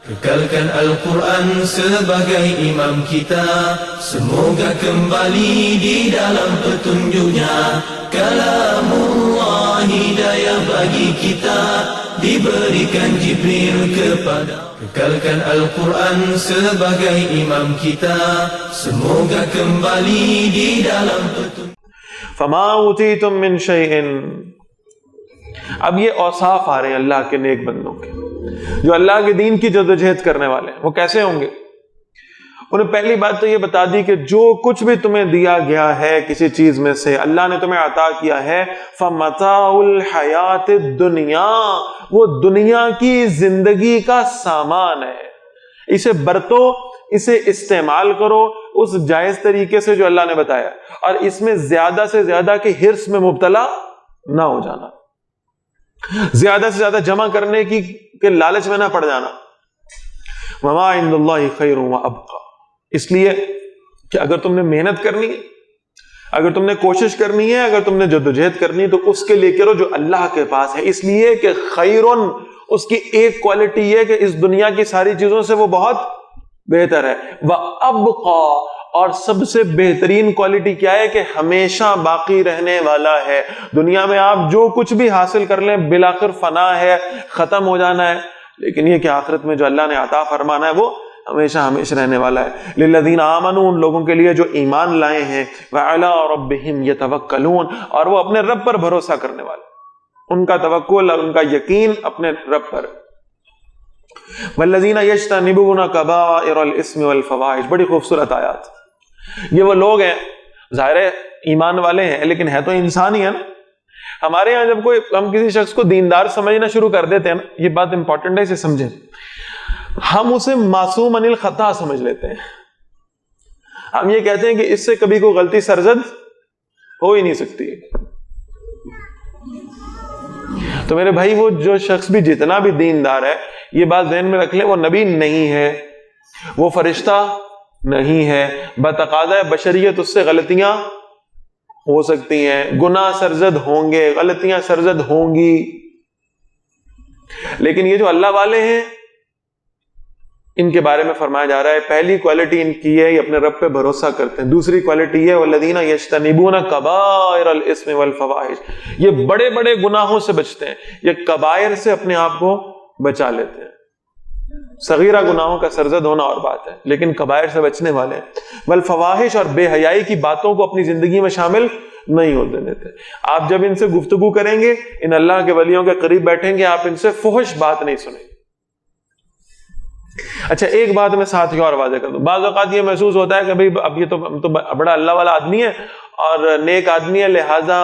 Kekalkan Al-Quran sebagai imam kita, semoga kembali di dalam petunjuknya. Kalamullah hidayah bagi kita, diberikan Jibril kepada. Kekalkan Al-Quran sebagai imam kita, semoga kembali di dalam petunjuk. فما اوتیتم من شیء. اب یہ اوصاف آ رہے ہیں اللہ کے نیک بندوں کے جو اللہ کے دین کی جدوجہد کرنے والے ہیں. وہ کیسے ہوں گے؟ انہیں پہلی بات تو یہ بتا دی کہ جو کچھ بھی تمہیں دیا گیا ہے کسی چیز میں سے اللہ نے تمہیں عطا کیا ہے، فمتاع الحیات الدنیا، وہ دنیا کی زندگی کا سامان ہے. اسے برتو، اسے استعمال کرو اس جائز طریقے سے جو اللہ نے بتایا، اور اس میں زیادہ سے زیادہ کہ حرص میں مبتلا نہ ہو جانا، زیادہ سے زیادہ جمع کرنے کی کہ لالچ میں نہ پڑ جانا. وما عند اللہ خیر وابقى. اس لیے کہ اگر تم نے محنت کرنی ہے، اگر تم نے کوشش کرنی ہے، اگر تم نے جدوجہد کرنی ہے تو اس کے لے کرو جو اللہ کے پاس ہے. اس لیے کہ خیرن، اس کی ایک کوالٹی یہ کہ اس دنیا کی ساری چیزوں سے وہ بہت بہتر ہے. وابقى، اور سب سے بہترین کوالٹی کیا ہے کہ ہمیشہ باقی رہنے والا ہے. دنیا میں آپ جو کچھ بھی حاصل کر لیں بالآخر فنا ہے، ختم ہو جانا ہے، لیکن یہ کہ آخرت میں جو اللہ نے عطا فرمانا ہے وہ ہمیشہ ہمیشہ رہنے والا ہے. للذین آمنوا، ان لوگوں کے لیے جو ایمان لائے ہیں، وعلی ربہم یتوکلون، اور وہ اپنے رب پر بھروسہ کرنے والے، ان کا توکل اور ان کا یقین اپنے رب پر. والذین یجتنبون کبائر الاثم والفواحش. بڑی خوبصورت آیات. یہ وہ لوگ ہیں ظاہر ہے ایمان والے ہیں لیکن ہے تو انسان ہی ہے نا. ہمارے ہاں جب ہم کسی شخص کو دیندار سمجھنا شروع کر دیتے ہیں نا، یہ بات امپورٹنٹ ہے، اسے سمجھیں، ہم اسے معصوم عن الخطا سمجھ لیتے ہیں. ہم یہ کہتے ہیں کہ اس سے کبھی کوئی غلطی سرزد ہو ہی نہیں سکتی. تو میرے بھائی وہ جو شخص بھی جتنا بھی دیندار ہے، یہ بات ذہن میں رکھ لیں، وہ نبی نہیں ہے، وہ فرشتہ نہیں ہے. بتقاضۂ بشریت اس سے غلطیاں ہو سکتی ہیں، گناہ سرزد ہوں گے، غلطیاں سرزد ہوں گی. لیکن یہ جو اللہ والے ہیں ان کے بارے میں فرمایا جا رہا ہے پہلی کوالٹی ان کی ہے، یہ اپنے رب پہ بھروسہ کرتے ہیں. دوسری کوالٹی ہے والذین یجتنبون کبائر الاثم والفواحش، یہ بڑے بڑے گناہوں سے بچتے ہیں، یہ کبائر سے اپنے آپ کو بچا لیتے ہیں. صغیرہ گناہوں کا سرزد ہونا اور بات ہے، لیکن کبائر سے بچنے والے. والفواحش، اور بے حیائی کی باتوں کو اپنی زندگی میں شامل نہیں ہونے دیتے. آپ جب ان سے گفتگو کریں گے، ان اللہ کے ولیوں کے قریب بیٹھیں گے، آپ ان سے فحش بات نہیں سنیں گے. اچھا ایک بات میں ساتھ ہی اور واضح کر دوں، بعض اوقات یہ محسوس ہوتا ہے کہ بھئی اب یہ تو بڑا اللہ والا آدمی ہے اور نیک آدمی ہے، لہذا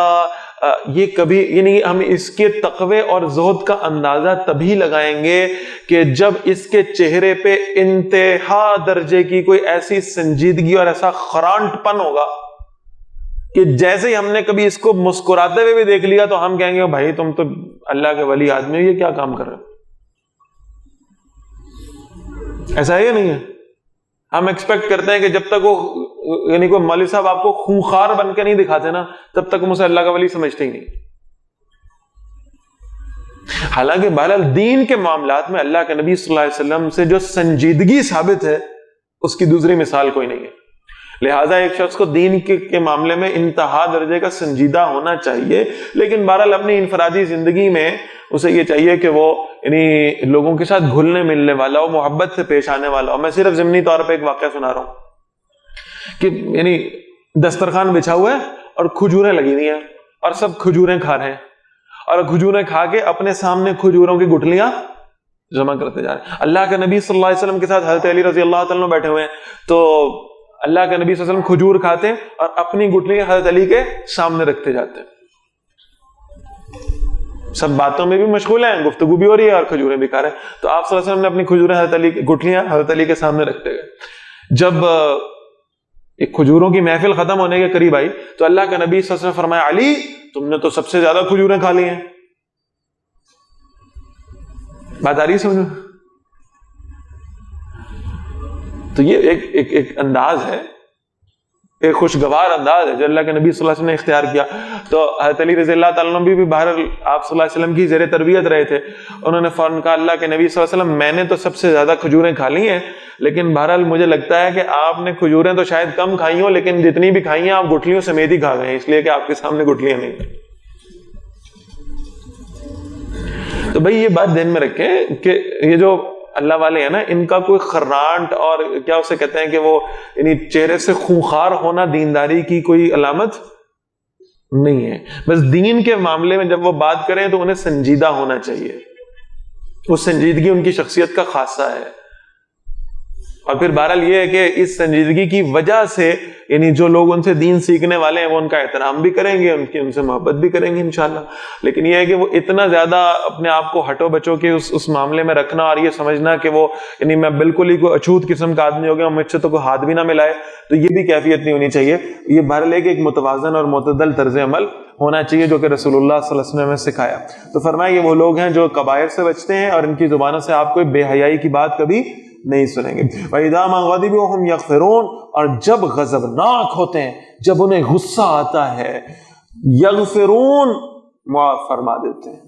یہ کبھی یعنی ہم اس کے تقوی اور زہد کا اندازہ تبھی لگائیں گے کہ جب اس کے چہرے پہ انتہا درجے کی کوئی ایسی سنجیدگی اور ایسا خرانٹ پن ہوگا کہ جیسے ہی ہم نے کبھی اس کو مسکراتے ہوئے بھی دیکھ لیا تو ہم کہیں گے بھائی تم تو اللہ کے ولی آدمی ہو، یہ کیا کام کر رہے ہو. ایسا ہے یا نہیں ہے؟ ہم ایکسپیکٹ کرتے ہیں کہ جب تک وہ یعنی کوئی مولوی صاحب آپ کو خونخوار بن کے نہیں دکھاتے نا، تب تک ہم اسے اللہ کا ولی سمجھتے ہی نہیں. حالانکہ بہرحال دین کے معاملات میں اللہ کے نبی صلی اللہ علیہ وسلم سے جو سنجیدگی ثابت ہے اس کی دوسری مثال کوئی نہیں ہے. لہٰذا ایک شخص کو دین کے معاملے میں انتہا درجے کا سنجیدہ ہونا چاہیے، لیکن بہرحال اپنی انفرادی زندگی میں اسے یہ چاہیے کہ وہ یعنی لوگوں کے ساتھ گھلنے ملنے والا ہو، محبت سے پیش آنے والا ہو. میں صرف ضمنی طور پہ ایک واقعہ سنا رہا ہوں کہ یعنی دسترخوان بچھا ہوا ہے اور کھجوریں لگی ہوئی ہیں اور سب کھجوریں کھا رہے ہیں اور کھجوریں کھا کے اپنے سامنے کھجوروں کی گٹلیاں جمع کرتے جا رہے ہیں. اللہ کے نبی صلی اللہ علیہ وسلم کے ساتھ حضرت علی رضی اللہ تعالیٰ عنہ بیٹھے ہوئے ہیں، تو اللہ کے نبی صلی اللہ علیہ وسلم کھجور کھاتے ہیں اور اپنی گٹلیاں حضرت علی کے سامنے رکھتے جاتے ہیں. سب باتوں میں بھی مشغول ہیں، گفتگو بھی ہو رہی ہے اور کھجوریں بھی کھا رہے ہیں. تو آپ صلی اللہ علیہ وسلم نے اپنی کھجوریں حضرت علی کی گٹلیاں حضرت علی کے سامنے رکھتے گئے. جب ایک کھجوروں کی محفل ختم ہونے کے قریب آئی تو اللہ کے نبی صلی اللہ علیہ وسلم فرمایا علی تم نے تو سب سے زیادہ کھجوریں کھا لی ہیں. بات آ رہی ہے سمجھ؟ تو یہ ایک انداز ہے ایک خوشگوار انداز ہے جو اللہ کے نبی صلی اللہ علیہ وسلم نے اختیار کیا. تو حضرت علی رضی اللہ تعالیٰ عنہ بھی بہرحال آپ صلی اللہ علیہ وسلم کی زیر تربیت رہے تھے. انہوں نے فوراً کہا اللہ کے نبی صلی اللہ علیہ وسلم میں نے تو سب سے زیادہ کھجوریں کھا لی ہیں، لیکن بہرحال مجھے لگتا ہے کہ آپ نے کھجوریں تو شاید کم کھائی ہوں، لیکن جتنی بھی کھائی ہیں آپ گٹھلیوں سمیت ہی کھا گئے ہیں، اس لیے کہ آپ کے سامنے گٹھلیاں نہیں ہیں. تو بھائی یہ بات ذہن میں رکھیں کہ یہ جو اللہ والے ہیں نا، ان کا کوئی خرانٹ اور کیا اسے کہتے ہیں کہ وہ یعنی چہرے سے خونخوار ہونا دینداری کی کوئی علامت نہیں ہے. بس دین کے معاملے میں جب وہ بات کریں تو انہیں سنجیدہ ہونا چاہیے. وہ سنجیدگی ان کی شخصیت کا خاصہ ہے. اور پھر بہرحال یہ ہے کہ اس سنجیدگی کی وجہ سے یعنی جو لوگ ان سے دین سیکھنے والے ہیں وہ ان کا احترام بھی کریں گے، ان سے محبت بھی کریں گے انشاءاللہ. لیکن یہ ہے کہ وہ اتنا زیادہ اپنے آپ کو ہٹو بچو کے اس معاملے میں رکھنا اور یہ سمجھنا کہ وہ یعنی میں بالکل ہی کوئی اچھوت قسم کا آدمی ہو گیا، مجھ سے تو کوئی ہاتھ بھی نہ ملائے، تو یہ بھی کیفیت نہیں ہونی چاہیے. یہ بہرحال ایک متوازن اور معتدل طرز عمل ہونا چاہیے جو کہ رسول اللہ صلی اللہ علیہ وسلم نے سکھایا. تو فرمایا یہ وہ لوگ ہیں جو کبائر سے بچتے ہیں اور ان کی زبانوں سے آپ کوئی بے حیائی کی بات کبھی نہیں سنیں گے. وَإِذَا مَا غَضِبُوا هُمْ يَغْفِرُونَ، اور جب غضبناک ہوتے ہیں، جب انہیں غصہ آتا ہے، یغفرون معاف فرما دیتے ہیں،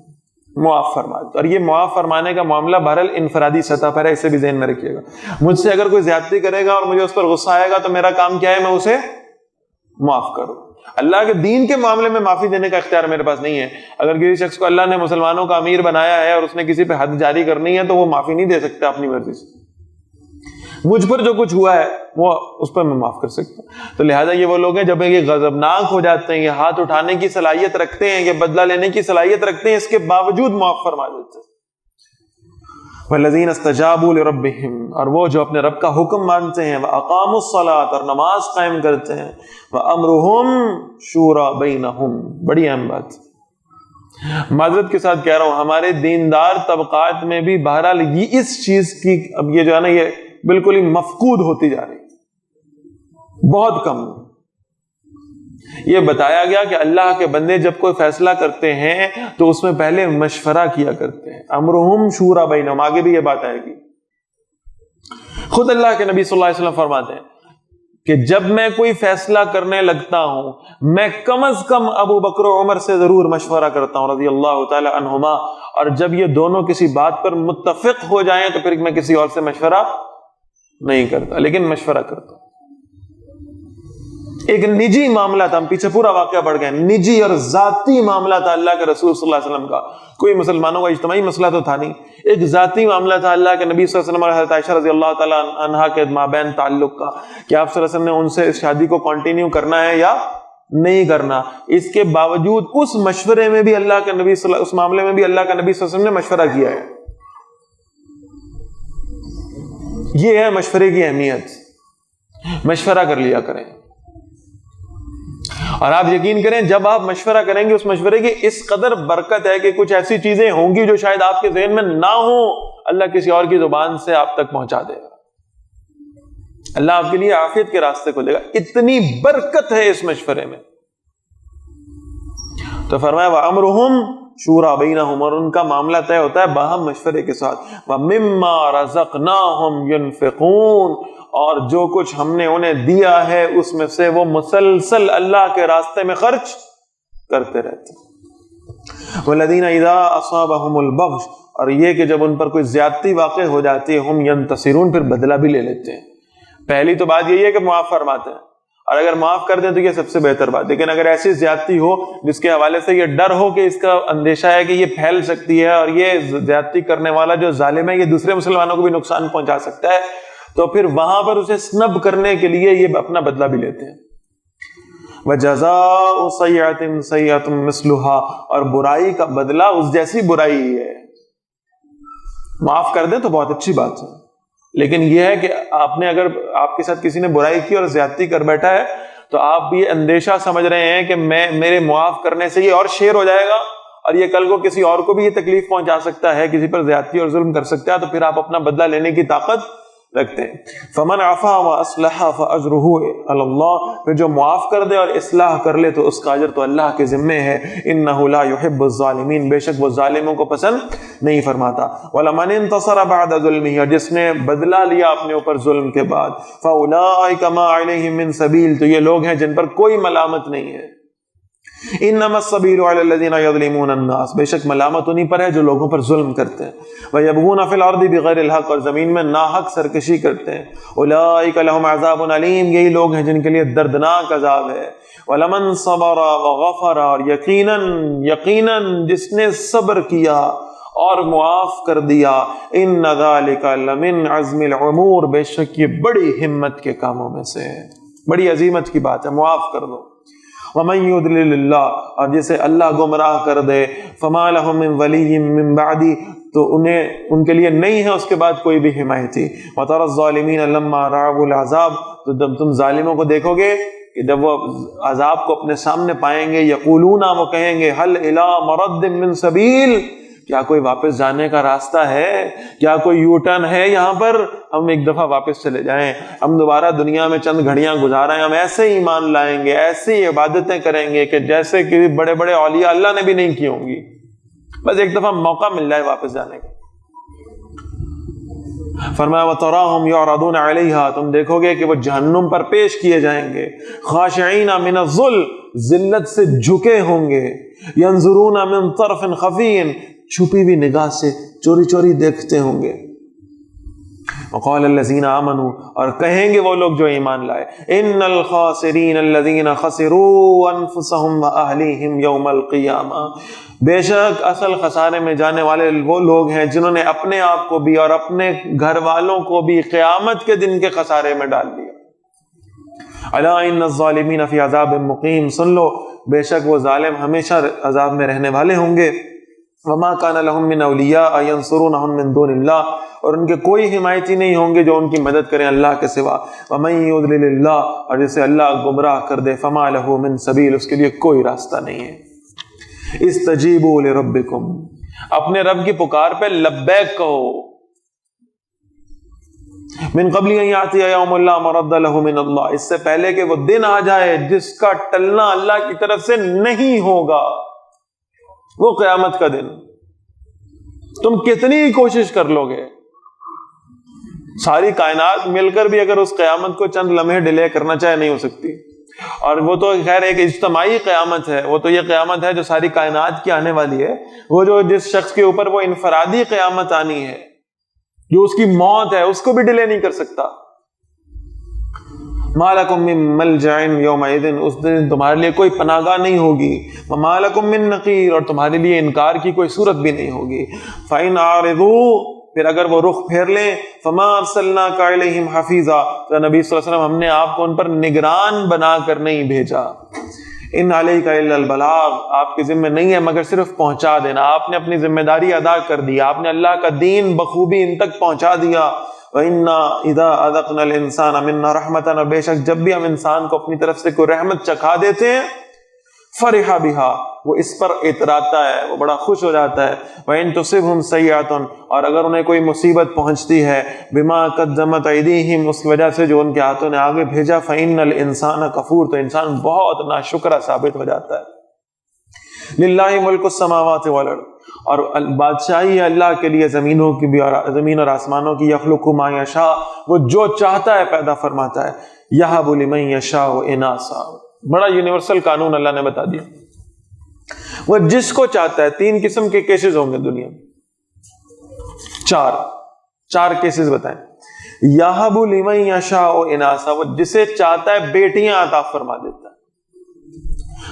معاف فرما دیتے. اور یہ معاف فرمانے کا معاملہ بہرحال انفرادی سطح پر ہے، اسے بھی ذہن میں رکھیے گا. مجھ سے اگر کوئی زیادتی کرے گا اور مجھے اس پر غصہ آئے گا تو میرا کام کیا ہے؟ میں اسے معاف کروں. اللہ کے دین کے معاملے میں معافی دینے کا اختیار میرے پاس نہیں ہے. اگر کسی شخص کو اللہ نے مسلمانوں کا امیر بنایا ہے اور اس نے کسی پہ حد جاری کرنی ہے تو وہ معافی نہیں دے سکتا اپنی مرضی سے. مجھ پر جو کچھ ہوا ہے وہ اس پر میں معاف کر سکتا ہوں. تو لہٰذا یہ وہ لوگ ہیں جب یہ غضبناک ہو جاتے ہیں، یہ ہاتھ اٹھانے کی صلاحیت رکھتے ہیں، یہ بدلہ لینے کی صلاحیت رکھتے ہیں، اس کے باوجود معاف فرما دیتے ہیں. والذین استجابوا لربہم، اور وہ جو اپنے رب کا حکم مانتے ہیں، واقاموا الصلاۃ، اور نماز قائم کرتے ہیں، وامرہم شورا بینہم. بڑی اہم بات، معذرت کے ساتھ کہہ رہا ہوں، ہمارے دیندار طبقات میں بھی بہرحال یہ اس چیز کی اب یہ جو ہے نا یہ بالکل ہی مفقود ہوتی جا رہی، بہت کم. یہ بتایا گیا کہ اللہ کے بندے جب کوئی فیصلہ کرتے ہیں تو اس میں پہلے مشورہ کیا کرتے ہیں. امرہم شورا بینہم، آگے بھی یہ بات آئے گی. خود اللہ کے نبی صلی اللہ علیہ وسلم فرماتے ہیں کہ جب میں کوئی فیصلہ کرنے لگتا ہوں میں کم از کم ابو بکر و عمر سے ضرور مشورہ کرتا ہوں رضی اللہ تعالی عنہما، اور جب یہ دونوں کسی بات پر متفق ہو جائیں تو پھر میں کسی اور سے مشورہ نہیں کرتا، لیکن مشورہ کرتا ہوں. ایک نجی معاملہ تھا، ہم پیچھے پورا واقعہ پڑھ گئے، نجی اور ذاتی معاملہ تھا اللہ کے رسول صلی اللہ علیہ وسلم کا. کوئی مسلمانوں کا اجتماعی مسئلہ تو تھا نہیں، ایک ذاتی معاملہ تھا اللہ کے نبی صلی اللہ علیہ وسلم اور حضرت عائشہ رضی اللہ تعالی عنہا کے مابین تعلق کا، کہ آپ صلی اللہ علیہ وسلم نے ان سے اس شادی کو کنٹینیو کرنا ہے یا نہیں کرنا. اس کے باوجود اس مشورے میں بھی اللہ کے نبی اس معاملے میں بھی اللہ کے نبی صلی اللہ علیہ وسلم نے مشورہ کیا ہے. یہ ہے مشورے کی اہمیت. مشورہ کر لیا کریں، اور آپ یقین کریں جب آپ مشورہ کریں گے اس مشورے کی اس قدر برکت ہے کہ کچھ ایسی چیزیں ہوں گی جو شاید آپ کے ذہن میں نہ ہوں، اللہ کسی اور کی زبان سے آپ تک پہنچا دے گا. اللہ آپ کے لیے عافیت کے راستے کھولے گا، اتنی برکت ہے اس مشورے میں. تو فرمایا وَأَمْرُهُمْ شورا بینہم، اور ان کا معاملہ طے ہوتا ہے باہم مشورے کے ساتھ. وَمِمَّا رَزَقْنَاهُمْ يُنْفِقُونَ، اور جو کچھ ہم نے انہیں دیا ہے اس میں سے وہ مسلسل اللہ کے راستے میں خرچ کرتے رہتے. وَالَّذِينَ إِذَا أَصَابَهُمُ الْبَغْيُ، اور یہ کہ جب ان پر کوئی زیادتی واقع ہو جاتی ہے، ہم ينتصرون، پھر بدلہ بھی لے لیتے ہیں. پہلی تو بات یہی ہے کہ معاف فرماتے ہیں، اور اگر معاف کر دیں تو یہ سب سے بہتر بات. لیکن اگر ایسی زیادتی ہو جس کے حوالے سے یہ ڈر ہو کہ اس کا اندیشہ ہے کہ یہ پھیل سکتی ہے اور یہ زیادتی کرنے والا جو ظالم ہے یہ دوسرے مسلمانوں کو بھی نقصان پہنچا سکتا ہے، تو پھر وہاں پر اسے سنب کرنے کے لیے یہ اپنا بدلہ بھی لیتے ہیں. وَجَزَاءُ سَيِّئَةٍ سَيِّئَةٌ مِثْلُهَا، اور برائی کا بدلہ اس جیسی برائی ہی ہے. معاف کر دیں تو بہت اچھی بات ہے، لیکن یہ ہے کہ آپ نے اگر آپ کے ساتھ کسی نے برائی کی اور زیادتی کر بیٹھا ہے تو آپ یہ اندیشہ سمجھ رہے ہیں کہ میرے معاف کرنے سے یہ اور شیر ہو جائے گا اور یہ کل کو کسی اور کو بھی یہ تکلیف پہنچا سکتا ہے، کسی پر زیادتی اور ظلم کر سکتا ہے، تو پھر آپ اپنا بدلہ لینے کی طاقت رکھتے ہیں. فمن عفا واصلح فاجرہ علی اللہ، پھر جو معاف کر دے اور اصلاح کر لے تو اس کا اجر تو اللہ کے ذمے ہے. انہ لا یحب الظالمین، بے شک وہ ظالموں کو پسند نہیں فرماتا. ولمن انتصر بعد ظلمہ، اور جس نے بدلہ لیا اپنے اوپر ظلم کے بعد، فاولئک ما علیہم من سبیل، تو یہ لوگ ہیں جن پر کوئی ملامت نہیں ہے. انما السبیل علی الذین یظلمون الناس، بے شک ملامت انہی پر ہے جو لوگوں پر ظلم کرتے ہیں. ویبغون فی الارض بغیر الحق، اور زمین میں ناحق سرکشی کرتے ہیں. اولئک لهم عذاب علیم، یہی لوگ ہیں جن کے لیے دردناک عذاب ہے. ولمن صبر وغفر، اور یقیناً جس نے صبر کیا اور معاف کر دیا، ان ذالک لمن عزم الامور، بے شک یہ بڑی ہمت کے کاموں میں سے ہے، بڑی عظیمت کی بات ہے. معاف کر دو. ومن یضلل اللہ، اور جسے اللہ گمراہ کر دے، فما لهم من ولی من بعدی، تو ان کے لیے نہیں ہے اس کے بعد کوئی بھی حمایتی. وترى الظالمین لما رأوا العذاب، تو جب تم ظالموں کو دیکھو گے کہ جب وہ عذاب کو اپنے سامنے پائیں گے، یقولون، وہ کہیں گے، هل الى مرد من سبیل، کیا کوئی واپس جانے کا راستہ ہے، کیا کوئی یو ٹرن ہے یہاں پر، ہم ایک دفعہ واپس چلے جائیں، ہم دوبارہ دنیا میں چند گھڑیاں گزاریں، ہم ایسے ایمان لائیں گے، ایسی عبادتیں کریں گے کہ جیسے کہ بڑے بڑے اولیاء اللہ نے بھی نہیں کی ہوں گی، بس ایک دفعہ موقع مل جائے واپس جانے کا. فرمایا وَتَرَاهُمْ يُعْرَضُونَ عَلَيْهَا، تم دیکھو گے کہ وہ جہنم پر پیش کیے جائیں گے. خاشعین من الذل، ذلت سے جھکے ہوں گے. ينظرون من طرف خفی، چھپی ہوئی نگاہ سے چوری چوری دیکھتے ہوں گے. وقال الذین آمنوا، اور کہیں گے وہ لوگ جو ایمان لائے، ان الخاسرین الذین خسروا انفسهم واہلیہم یوم القیامہ، بے شک اصل خسارے میں جانے والے وہ لوگ ہیں جنہوں نے اپنے آپ کو بھی اور اپنے گھر والوں کو بھی قیامت کے دن کے خسارے میں ڈال دیا. الا ان الظالمین فی عذاب مقیم، سن لو بے شک وہ ظالم ہمیشہ عذاب میں رہنے والے ہوں گے. وما كان لهم من اولیاء ينصرونهم من دون اللہ، اور ان کے کوئی حمایتی نہیں ہوں گے جو ان کی مدد کریں اللہ کے سوا. ومن یضلل اللہ، اور جسے اللہ گمراہ کر دے، فما له من سبیل، اس کے لیے کوئی راستہ نہیں ہے. استجیبوا لربکم، اپنے رب کی پکار پہ لبیک کہو. من قبل ان یاتی یوم لا مرد له من اللہ، اس سے پہلے کہ وہ دن آ جائے جس کا ٹلنا اللہ کی طرف سے نہیں ہوگا، وہ قیامت کا دن. تم کتنی کوشش کر لو گے، ساری کائنات مل کر بھی اگر اس قیامت کو چند لمحے ڈیلے کرنا چاہے نہیں ہو سکتی. اور وہ تو خیر ایک اجتماعی قیامت ہے، وہ تو یہ قیامت ہے جو ساری کائنات کی آنے والی ہے. وہ جو جس شخص کے اوپر وہ انفرادی قیامت آنی ہے، جو اس کی موت ہے، اس کو بھی ڈیلے نہیں کر سکتا. ما لکم من ملجع یومئذ، اس دن تمہارے لیے کوئی پناہ گاہ نہیں ہوگی. وما لکم من نقیر، اور تمہارے لیے انکار کی کوئی صورت بھی نہیں ہوگی. فإن اعرضوا، پھر اگر وہ رخ پھیر لیں، فما ارسلناک علیہم حفیظا، تو نبی صلی اللہ علیہ وسلم ہم نے آپ کو ان پر نگران بنا کر نہیں بھیجا. ان علیک الا البلاغ، آپ کے ذمہ نہیں ہے مگر صرف پہنچا دینا. آپ نے اپنی ذمہ داری ادا کر دی، آپ نے اللہ کا دین بخوبی ان تک پہنچا دیا. وَإِنَّا إِذَا أَذَقْنَا الْإِنسَانَ مِنَّا رَحْمَةً، اور بے شک جب بھی ہم انسان کو اپنی طرف سے کوئی رحمت چکھا دیتے ہیں، فرح بها، وہ اس پر اتراتا ہے، وہ بڑا خوش ہو جاتا ہے. وَإِن تُصِبْهُمْ سَيِّئَةٌ، اور اگر انہیں کوئی مصیبت پہنچتی ہے، بِمَا قَدَّمَتْ أَيْدِيهِمْ، اس وجہ سے جو ان کے ہاتھوں نے آگے بھیجا، فَإِنَّ الْإِنسَانَ کفور، تو انسان بہت ناشکرا ثابت ہو جاتا ہے. لِلَّهِ مُلْكُ السَّمَاوَاتِ وَالْأَرْضِ، اور بادشاہی ہے اللہ کے لیے زمینوں کی بھی اور زمین اور آسمانوں کی. یخلق ما یشاء، وہ جو چاہتا ہے پیدا فرماتا ہے. یہب لمن یشاء اناثا، بڑا یونیورسل قانون اللہ نے بتا دیا. وہ جس کو چاہتا ہے، 3 قسم کے کیسز ہوں گے دنیا میں، 4 کیسز بتائیں. یہب لمن یشاء اناثا، وہ جسے چاہتا ہے بیٹیاں عطا فرما دیتا ہے.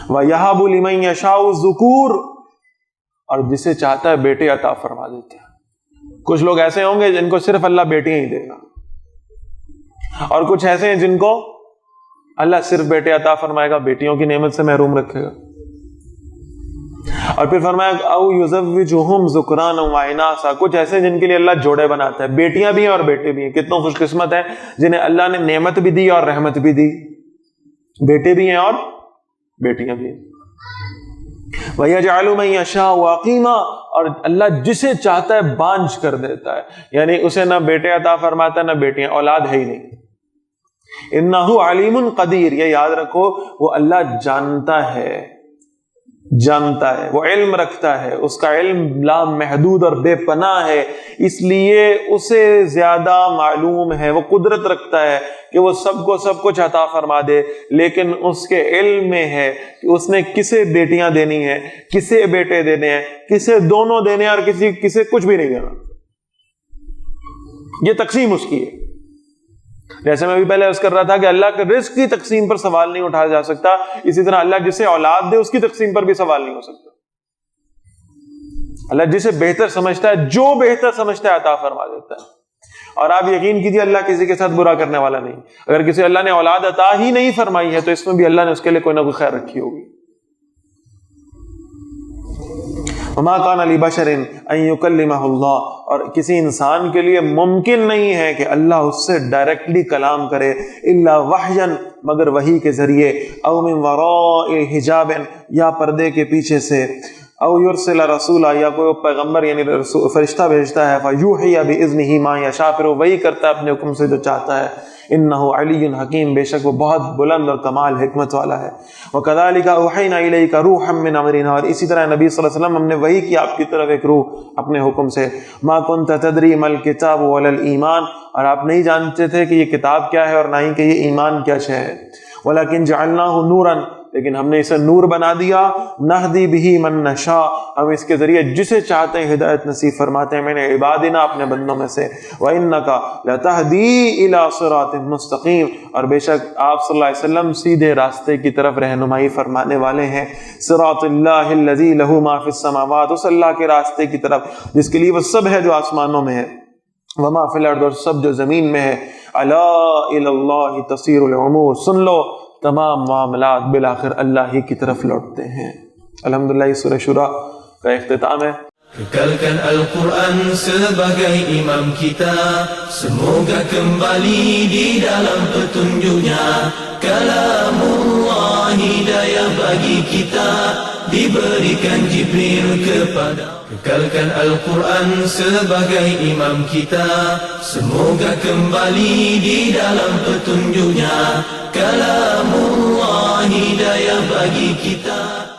وَيَهَبُ لِمَن يَشَاءُ الذُّكُورَ، اور جسے چاہتا ہے بیٹے عطا فرما دیتے ہیں. کچھ لوگ ایسے ہوں گے جن کو صرف اللہ بیٹیاں ہی دے گا، اور کچھ ایسے ہیں جن کو اللہ صرف بیٹے عطا فرمائے گا، بیٹیوں کی نعمت سے محروم رکھے گا. اور پھر فرمایا او یزوجہم ذکرانا و اناثا، کچھ ایسے جن کے لیے اللہ جوڑے بناتا ہے، بیٹیاں بھی ہیں اور بیٹے بھی ہیں. کتنے خوش قسمت ہیں جنہیں اللہ نے نعمت بھی دی اور رحمت بھی دی، بیٹے بھی ہیں اور بیٹیاں بھی ہیں. وَيَجْعَلُ مَن يَشَاءُ عَقِيمًا، اور اللہ جسے چاہتا ہے بانجھ کر دیتا ہے، یعنی اسے نہ بیٹے عطا فرماتا ہے نہ بیٹیاں، اولاد ہے ہی نہیں۔ انہ علیم قدیر، یہ یاد رکھو وہ اللہ جانتا ہے، وہ علم رکھتا ہے، اس کا علم لا محدود اور بے پناہ ہے، اس لیے اسے زیادہ معلوم ہے، وہ قدرت رکھتا ہے کہ وہ سب کو سب کچھ عطا فرما دے، لیکن اس کے علم میں ہے کہ اس نے کسے بیٹیاں دینی ہیں، کسے بیٹے دینے ہیں، کسے دونوں دینے ہیں، اور کسے کچھ بھی نہیں دینا۔ یہ تقسیم اس کی ہے۔ جیسے میں بھی پہلے عرض کر رہا تھا کہ اللہ کے رزق کی تقسیم پر سوال نہیں اٹھایا جا سکتا، اسی طرح اللہ جسے اولاد دے اس کی تقسیم پر بھی سوال نہیں ہو سکتا۔ اللہ جسے بہتر سمجھتا ہے، جو بہتر سمجھتا ہے عطا فرما دیتا ہے۔ اور آپ یقین کیجئے اللہ کسی کے ساتھ برا کرنے والا نہیں۔ اگر کسی اللہ نے اولاد عطا ہی نہیں فرمائی ہے تو اس میں بھی اللہ نے اس کے لیے کوئی نہ کوئی خیر رکھی ہوگی۔ وما کان لبشر ان یکلمہ اللہ، اور کسی انسان کے لیے ممکن نہیں ہے کہ اللہ اس سے ڈائریکٹلی کلام کرے، الا وحیا، مگر وحی کے ذریعے، او من وراء حجاب، یا پردے کے پیچھے سے، او یرسل رسولا، یا کوئی پیغمبر یعنی فرشتہ بھیجتا ہے، فیوحی باذنہ ما یشاء، پھر وہ وہی کرتا ہے اپنے حکم سے جو چاہتا ہے۔ انہ علی حکیم، بے شک وہ بہت بلند اور کمال حکمت والا ہے۔ وکذالک اوحینا الیک روحا من امرنا، اور اسی طرح نبی صلی اللہ علیہ وسلم ہم نے وحی کی آپ کی طرف ایک روح اپنے حکم سے۔ ما کنت تدری ما الکتاب ولا الایمان، اور آپ نہیں جانتے تھے کہ یہ کتاب کیا ہے اور نہ ہی کہ یہ ایمان کیا شے ہے۔ ولکن جعلناہ نورا، لیکن ہم نے اسے نور بنا دیا، نہدی بہ من نشاء، ہم اس کے ذریعے جسے چاہتے ہیں ہدایت نصیب فرماتے ہیں، میں نے عبادنا اپنے بندوں میں سے۔ وَإِنَّكَ لَتَهْدِي إِلَىٰ صِرَاطٍ مُسْتَقِيمٍ، اور بے شک آپ صلی اللہ علیہ وسلم سیدھے راستے کی طرف رہنمائی فرمانے والے ہیں۔ صراط اللہ الذی لہ ما فی السماوات، اس اللہ کے راستے کی طرف جس کے لیے وہ سب ہے جو آسمانوں میں ہے، وما فی الارض، اور سب جو زمین میں ہے۔ الا الی اللہ تصیر الامور، سن لو تمام معاملات بالآخر اللہ ہی کی طرف لوٹتے ہیں۔ الحمدللہ یہ سورہ شورا کا اختتام ہے۔ Kekalkan Al-Quran sebagai imam kita, semoga kembali di dalam petunjuknya. Kalamullah hidayah bagi kita, diberikan Jibril kepada. Kekalkan Al-Quran sebagai imam kita, semoga kembali di dalam petunjuknya. Kalamullah hidayah bagi kita.